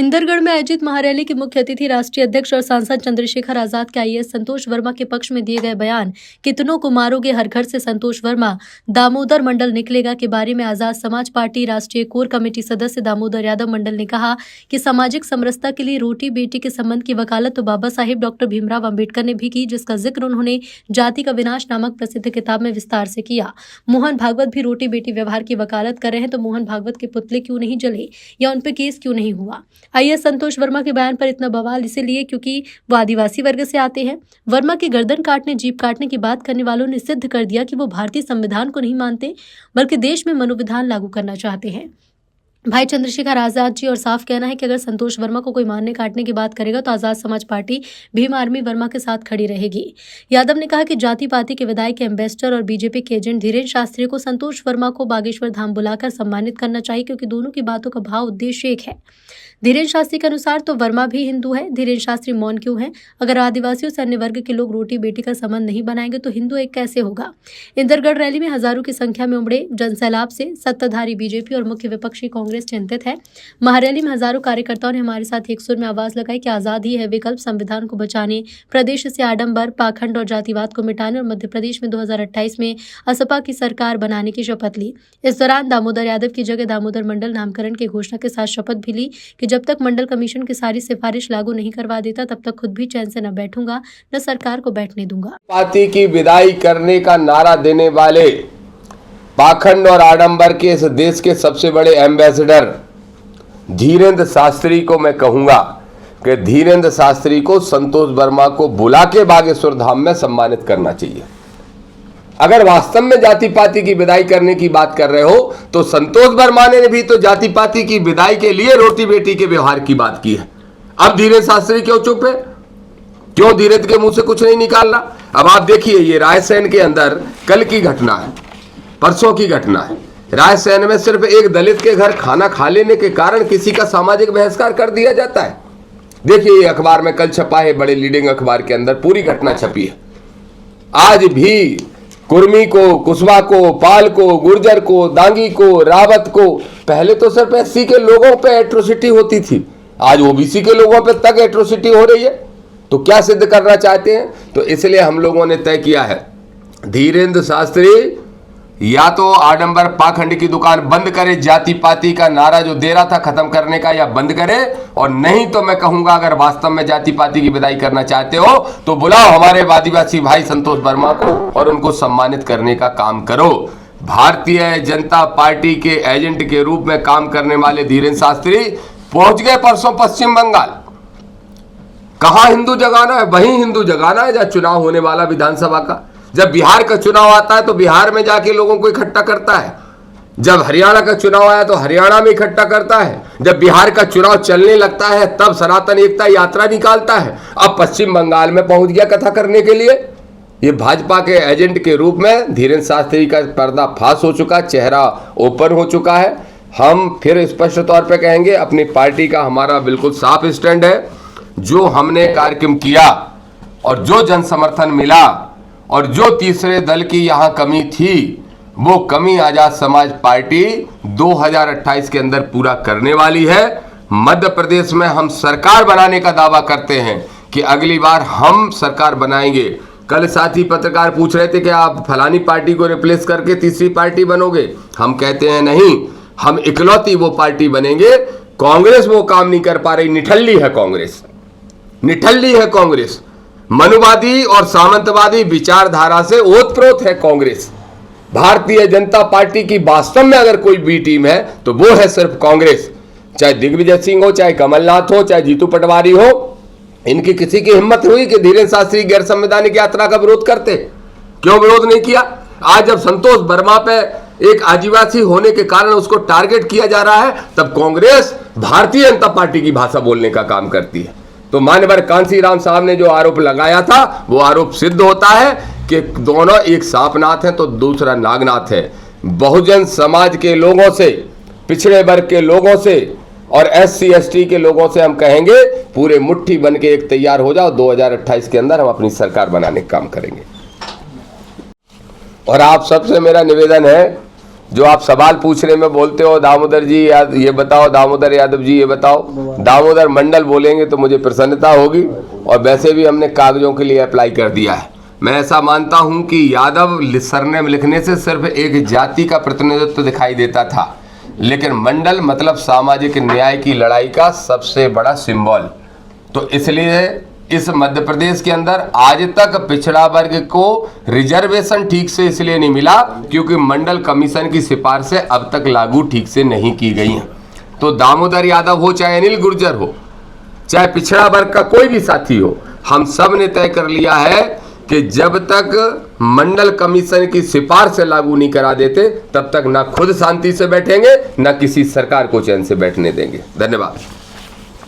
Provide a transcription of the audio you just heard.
इंदरगढ़ में आयोजित महारैली के मुख्य अतिथि राष्ट्रीय अध्यक्ष और सांसद चंद्रशेखर आजाद के आईएएस संतोष वर्मा के पक्ष में दिए गए बयान कितनों को मारोगे हर घर से संतोष वर्मा दामोदर मंडल निकलेगा के बारे में आजाद समाज पार्टी राष्ट्रीय कोर कमेटी सदस्य दामोदर यादव मंडल ने कहा कि सामाजिक समरसता के लिए रोटी बेटी के संबंध की वकालत तो बाबा साहेब डॉक्टर भीमराव अम्बेडकर ने भी की, जिसका जिक्र उन्होंने जाति का विनाश नामक प्रसिद्ध किताब में विस्तार से किया। मोहन भागवत भी रोटी बेटी व्यवहार की वकालत कर रहे हैं, तो मोहन भागवत के पुतले क्यों नहीं जले या उन पर केस क्यों नहीं हुआ। आईएएस संतोष वर्मा के बयान पर इतना बवाल इसीलिए क्योंकि वो आदिवासी वर्ग से आते हैं। वर्मा की गर्दन काटने जीभ काटने की बात करने वालों ने सिद्ध कर दिया कि वो भारतीय संविधान को नहीं मानते बल्कि देश में मनोविधान लागू करना चाहते हैं। भाई चंद्रशेखर आजाद जी और साफ कहना है कि अगर संतोष वर्मा को कोई मारने काटने की बात करेगा तो आजाद समाज पार्टी भीम आर्मी वर्मा के साथ खड़ी रहेगी। यादव ने कहा कि जाति पाति के विधायक के एम्बेसडर और बीजेपी के एजेंट धीरेन्द्र शास्त्री को संतोष वर्मा को बागेश्वर धाम बुलाकर सम्मानित करना चाहिए, क्योंकि दोनों की बातों का भाव उद्देश्य एक है। धीरेन्द्र शास्त्री के अनुसार तो वर्मा भी हिंदू है। धीरेन्द्र शास्त्री मौन क्यों है? अगर आदिवासियों से अन्य वर्ग के लोग रोटी बेटी का संबंध नहीं बनाएंगे तो हिंदू एक कैसे होगा। इंदरगढ़ रैली में हजारों की संख्या में उमड़े जनसैलाब से सत्ताधारी बीजेपी और मुख्य विपक्षी कांग्रेस चिंतित है। महारैली में हजारों कार्यकर्ताओं ने हमारे साथ एक सुर में आवाज लगाई कि आजाद ही है विकल्प, संविधान को बचाने, प्रदेश से आडंबर, पाखंड और जातिवाद को मिटाने और मध्य प्रदेश में 2028 में असपा की सरकार बनाने की शपथ ली। इस दौरान दामोदर यादव की जगह दामोदर मंडल नामकरण की घोषणा के साथ शपथ भी ली कि जब तक मंडल कमीशन की सारी सिफारिश लागू नहीं करवा देता तब तक खुद भी चैन से न बैठूंगा न सरकार को बैठने दूंगा। पार्टी की विदाई करने का नारा देने वाले पाखंड और आडंबर के इस देश के सबसे बड़े एम्बेसडर धीरेन्द्र शास्त्री को मैं कहूंगा कि धीरेन्द्र शास्त्री को संतोष वर्मा को बुला के बागेश्वर धाम में सम्मानित करना चाहिए। अगर वास्तव में जाति पाति की विदाई करने की बात कर रहे हो तो संतोष वर्मा ने भी तो जाति पाति की विदाई के लिए रोटी बेटी के व्यवहार की बात की है। अब धीरेन्द्र शास्त्री क्यों चुप है? क्यों धीरेन्द्र के मुंह से कुछ नहीं निकाल रहा? अब आप देखिए, ये रायसेन के अंदर कल की घटना है, परसों की घटना है। रायसेन में सिर्फ एक दलित के घर खाना खा लेने के कारण किसी का सामाजिक बहिष्कार कर दिया जाता है। देखिए, ये अखबार में कल छपा है, बड़े लीडिंग अखबार के अंदर पूरी घटना छपी है। आज भी कुर्मी को, कुशवा को, पाल को, गुर्जर को, दांगी को, रावत को, पहले तो सिर्फ एससी के लोगों पे एट्रोसिटी होती थी, आज ओबीसी के लोगों पे तक एट्रोसिटी हो रही है। तो क्या सिद्ध करना चाहते हैं? तो इसलिए हम लोगों ने तय किया है, धीरेन्द्र शास्त्री या तो आडंबर पाखंड की दुकान बंद करे, जाति पाति का नारा जो दे रहा था खत्म करने का, या बंद करे, और नहीं तो मैं कहूंगा अगर वास्तव में जाति पाति की विदाई करना चाहते हो तो बुलाओ हमारे आदिवासी भाई संतोष वर्मा को और उनको सम्मानित करने का काम करो। भारतीय जनता पार्टी के एजेंट के रूप में काम करने वाले धीरेन्द्र शास्त्री पहुंच गए परसों पश्चिम बंगाल। कहां हिंदू जगाना है? वहीं हिंदू जगाना है जहां चुनाव होने वाला विधानसभा का। जब बिहार का चुनाव आता है तो बिहार में जाके लोगों को इकट्ठा करता है। जब हरियाणा का चुनाव आया तो हरियाणा में इकट्ठा करता है। जब बिहार का चुनाव चलने लगता है तब सनातन एकता यात्रा निकालता है। अब पश्चिम बंगाल में पहुंच गया कथा करने के लिए। ये भाजपा के एजेंट के रूप में धीरेन्द्र शास्त्री का पर्दाफाश हो चुका, चेहरा ओपन हो चुका है। हम फिर स्पष्ट तौर पर कहेंगे, अपनी पार्टी का हमारा बिल्कुल साफ स्टैंड है। जो हमने कार्यक्रम किया और जो जन समर्थन मिला और जो तीसरे दल की यहां कमी थी, वो कमी आजाद समाज पार्टी 2028 के अंदर पूरा करने वाली है। मध्य प्रदेश में हम सरकार बनाने का दावा करते हैं कि अगली बार हम सरकार बनाएंगे। कल साथी पत्रकार पूछ रहे थे कि आप फलानी पार्टी को रिप्लेस करके तीसरी पार्टी बनोगे। हम कहते हैं नहीं, हम इकलौती वो पार्टी बनेंगे। कांग्रेस वो काम नहीं कर पा रही, निठल्ली है कांग्रेस, निठल्ली है कांग्रेस। मनुवादी और सामंतवादी विचारधारा से ओतप्रोत है कांग्रेस। भारतीय जनता पार्टी की वास्तव में अगर कोई बी टीम है तो वो है सिर्फ कांग्रेस। चाहे दिग्विजय सिंह हो, चाहे कमलनाथ हो, चाहे जीतू पटवारी हो, इनकी किसी की हिम्मत हुई कि धीरेन्द्र शास्त्री गैर संवैधानिक यात्रा का विरोध करते? क्यों विरोध नहीं किया? आज जब संतोष वर्मा पे एक आदिवासी होने के कारण उसको टारगेट किया जा रहा है, तब कांग्रेस भारतीय जनता पार्टी की भाषा बोलने का काम करती है। तो मान्यवर कांसीराम साहब ने जो आरोप लगाया था वो आरोप सिद्ध होता है कि दोनों एक सांपनाथ है तो दूसरा नागनाथ है। बहुजन समाज के लोगों से, पिछड़े वर्ग के लोगों से और SC ST के लोगों से हम कहेंगे पूरे मुट्ठी बन के एक तैयार हो जाओ। 2028 के अंदर हम अपनी सरकार बनाने का काम करेंगे। और आप सबसे मेरा निवेदन है जो आप सवाल पूछने में बोलते हो दामोदर जी ये बताओ, दामोदर यादव जी ये बताओ, दामोदर मंडल बोलेंगे तो मुझे प्रसन्नता होगी। और वैसे भी हमने कागजों के लिए अप्लाई कर दिया है। मैं ऐसा मानता हूं कि यादव सरनेम लिखने से सिर्फ एक जाति का प्रतिनिधित्व दिखाई देता था, लेकिन मंडल मतलब सामाजिक न्याय की लड़ाई का सबसे बड़ा सिंबल। तो इसलिए इस मध्य प्रदेश के अंदर आज तक पिछड़ा वर्ग को रिजर्वेशन ठीक से इसलिए नहीं मिला क्योंकि मंडल कमीशन की सिफारिशें अब तक लागू ठीक से नहीं की गई हैं। तो दामोदर यादव हो चाहे अनिल गुर्जर हो, चाहे पिछड़ा वर्ग का कोई भी साथी हो, हम सब ने तय कर लिया है कि जब तक मंडल कमीशन की सिफारिश लागू नहीं करा देते तब तक ना खुद शांति से बैठेंगे, ना किसी सरकार को चैन से बैठने देंगे। धन्यवाद।